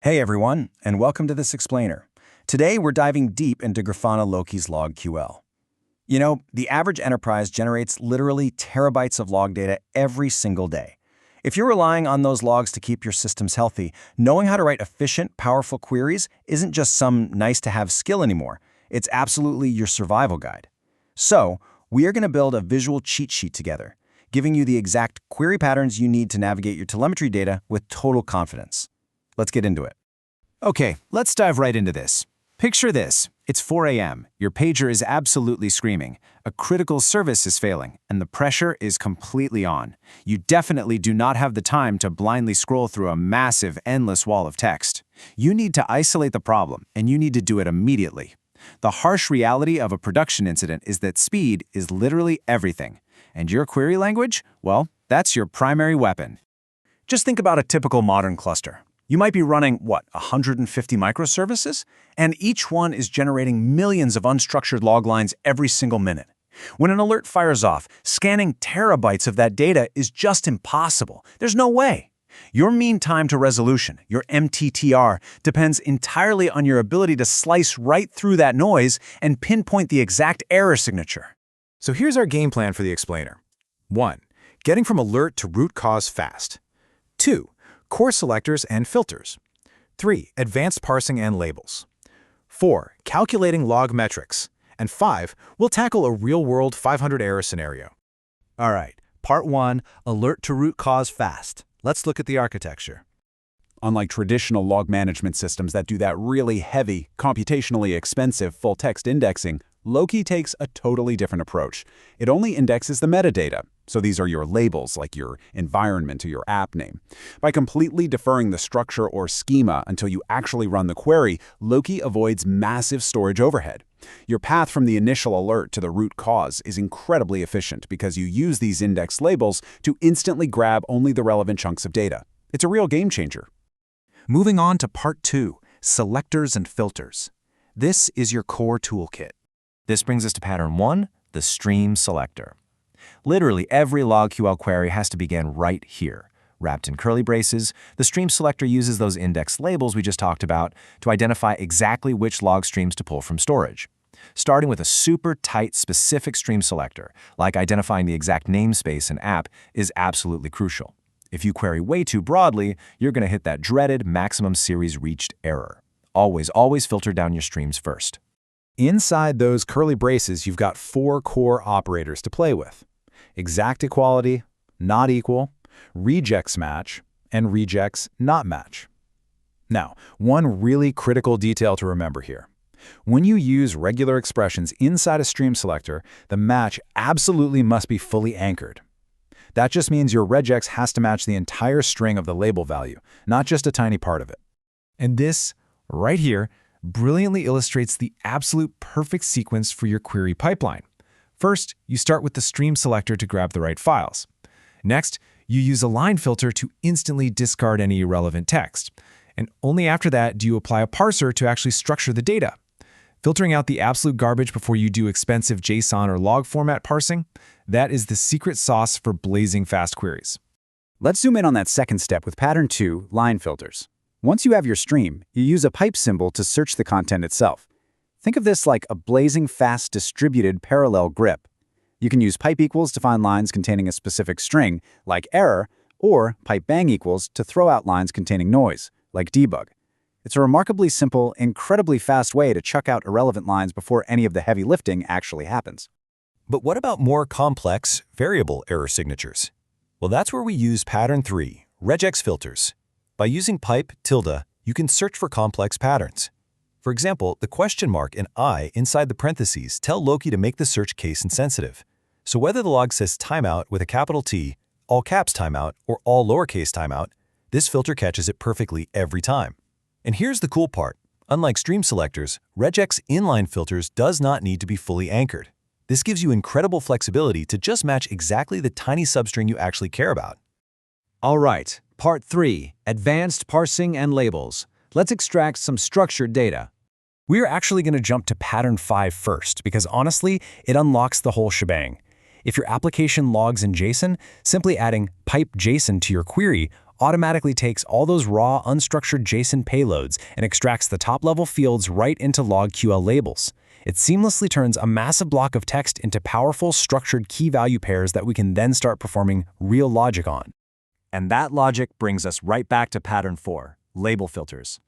Hey everyone, and welcome to this explainer. Today we're diving deep into Grafana Loki's LogQL. You know, the average enterprise generates literally terabytes of log data every single day. If you're relying on those logs to keep your systems healthy, knowing how to write efficient, powerful queries isn't just some nice-to-have skill anymore. It's absolutely your survival guide. So, we are going to build a visual cheat sheet together, giving you the exact query patterns you need to navigate your telemetry data with total confidence. Let's get into it. Okay, let's dive right into this. Picture this. It's 4 a.m. Your pager is absolutely screaming. A critical service is failing, and the pressure is completely on. You definitely do not have the time to blindly scroll through a massive, endless wall of text. You need to isolate the problem, and you need to do it immediately. The harsh reality of a production incident is that speed is literally everything. And your query language? Well, that's your primary weapon. Just think about a typical modern cluster. You might be running, 150 microservices? And each one is generating millions of unstructured log lines every single minute. When an alert fires off, scanning terabytes of that data is just impossible. There's no way. Your mean time to resolution, your MTTR, depends entirely on your ability to slice right through that noise and pinpoint the exact error signature. So here's our game plan for the explainer. 1. Getting from alert to root cause fast. 2. Core selectors and filters. 3. Advanced parsing and labels. 4. Calculating log metrics. And 5. We'll tackle a real-world 500 error scenario. All right, part 1, alert to root cause fast. Let's look at the architecture. Unlike traditional log management systems that do that really heavy, computationally expensive full-text indexing, Loki takes a totally different approach. It only indexes the metadata, so these are your labels like your environment or your app name. By completely deferring the structure or schema until you actually run the query, Loki avoids massive storage overhead. Your path from the initial alert to the root cause is incredibly efficient because you use these index labels to instantly grab only the relevant chunks of data. It's a real game changer. Moving on to part 2, selectors and filters. This is your core toolkit. This brings us to pattern 1, the stream selector. Literally every LogQL query has to begin right here. Wrapped in curly braces, the stream selector uses those index labels we just talked about to identify exactly which log streams to pull from storage. Starting with a super tight, specific stream selector, like identifying the exact namespace and app, is absolutely crucial. If you query way too broadly, you're going to hit that dreaded maximum series reached error. Always filter down your streams first. Inside those curly braces, you've got 4 core operators to play with. Exact equality, not equal, rejects match, and rejects not match. Now, one really critical detail to remember here. When you use regular expressions inside a stream selector, the match absolutely must be fully anchored. That just means your regex has to match the entire string of the label value, not just a tiny part of it. And this, right here, brilliantly illustrates the absolute perfect sequence for your query pipeline. First, you start with the stream selector to grab the right files. Next, you use a line filter to instantly discard any irrelevant text. And only after that do you apply a parser to actually structure the data. Filtering out the absolute garbage before you do expensive JSON or log format parsing, that is the secret sauce for blazing fast queries. Let's zoom in on that second step with pattern 2, line filters. Once you have your stream, you use a pipe symbol to search the content itself. Think of this like a blazing fast distributed parallel grip. You can use pipe equals to find lines containing a specific string, like error, or pipe bang equals to throw out lines containing noise, like debug. It's a remarkably simple, incredibly fast way to chuck out irrelevant lines before any of the heavy lifting actually happens. But what about more complex, variable error signatures? Well, that's where we use pattern 3, regex filters. By using pipe tilde, you can search for complex patterns. For example, the question mark and I inside the parentheses tell Loki to make the search case insensitive. So whether the log says timeout with a capital T, all caps timeout, or all lowercase timeout, this filter catches it perfectly every time. And here's the cool part. Unlike stream selectors, regex inline filters does not need to be fully anchored. This gives you incredible flexibility to just match exactly the tiny substring you actually care about. All right, part 3, advanced parsing and labels. Let's extract some structured data. We're actually going to jump to pattern 5 first because honestly, it unlocks the whole shebang. If your application logs in JSON, simply adding pipe JSON to your query automatically takes all those raw, unstructured JSON payloads and extracts the top-level fields right into LogQL labels. It seamlessly turns a massive block of text into powerful, structured key-value pairs that we can then start performing real logic on. And that logic brings us right back to pattern 4, label filters.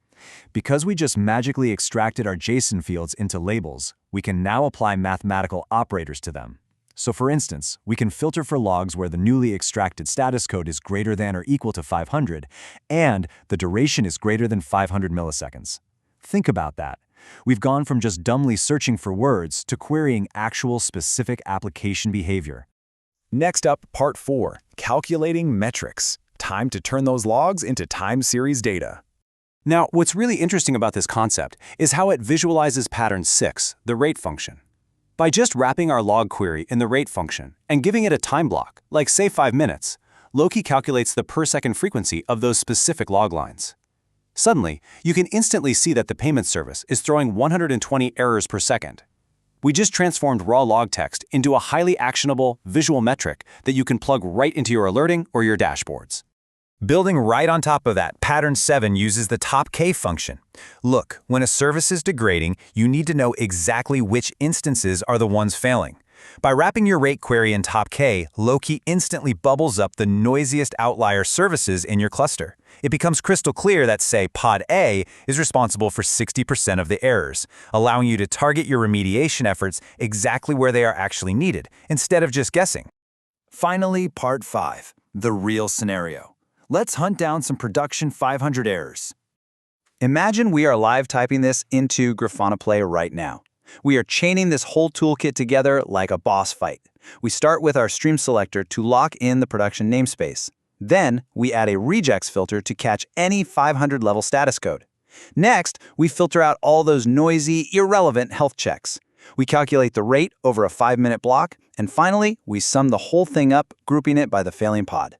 Because we just magically extracted our JSON fields into labels, we can now apply mathematical operators to them. So for instance, we can filter for logs where the newly extracted status code is greater than or equal to 500, and the duration is greater than 500 milliseconds. Think about that. We've gone from just dumbly searching for words to querying actual specific application behavior. Next up, part 4, calculating metrics. Time to turn those logs into time series data. Now, what's really interesting about this concept is how it visualizes pattern 6, the rate function. By just wrapping our log query in the rate function and giving it a time block, like say 5 minutes, Loki calculates the per-second frequency of those specific log lines. Suddenly, you can instantly see that the payment service is throwing 120 errors per second. We just transformed raw log text into a highly actionable visual metric that you can plug right into your alerting or your dashboards. Building right on top of that, pattern 7 uses the top K function. Look, when a service is degrading, you need to know exactly which instances are the ones failing. By wrapping your rate query in top K, Loki instantly bubbles up the noisiest outlier services in your cluster. It becomes crystal clear that, say, pod A is responsible for 60% of the errors, allowing you to target your remediation efforts exactly where they are actually needed, instead of just guessing. Finally, part 5, the real scenario. Let's hunt down some production 500 errors. Imagine we are live typing this into Grafana Play right now. We are chaining this whole toolkit together like a boss fight. We start with our stream selector to lock in the production namespace. Then, we add a regex filter to catch any 500 level status code. Next, we filter out all those noisy, irrelevant health checks. We calculate the rate over a 5-minute block, and finally, we sum the whole thing up, grouping it by the failing pod.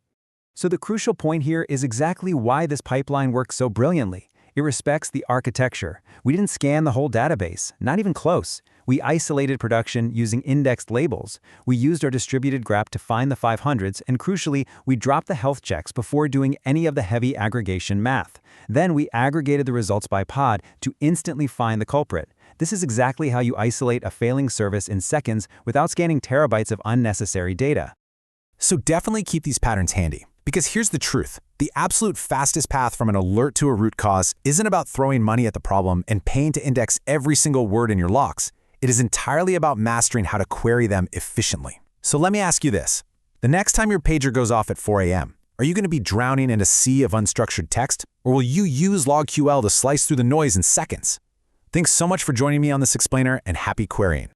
So the crucial point here is exactly why this pipeline works so brilliantly. It respects the architecture. We didn't scan the whole database, not even close. We isolated production using indexed labels. We used our distributed graph to find the 500s, and crucially, we dropped the health checks before doing any of the heavy aggregation math. Then we aggregated the results by pod to instantly find the culprit. This is exactly how you isolate a failing service in seconds without scanning terabytes of unnecessary data. So definitely keep these patterns handy. Because here's the truth. The absolute fastest path from an alert to a root cause isn't about throwing money at the problem and paying to index every single word in your logs. It is entirely about mastering how to query them efficiently. So let me ask you this. The next time your pager goes off at 4 a.m., are you going to be drowning in a sea of unstructured text? Or will you use LogQL to slice through the noise in seconds? Thanks so much for joining me on this explainer, and happy querying.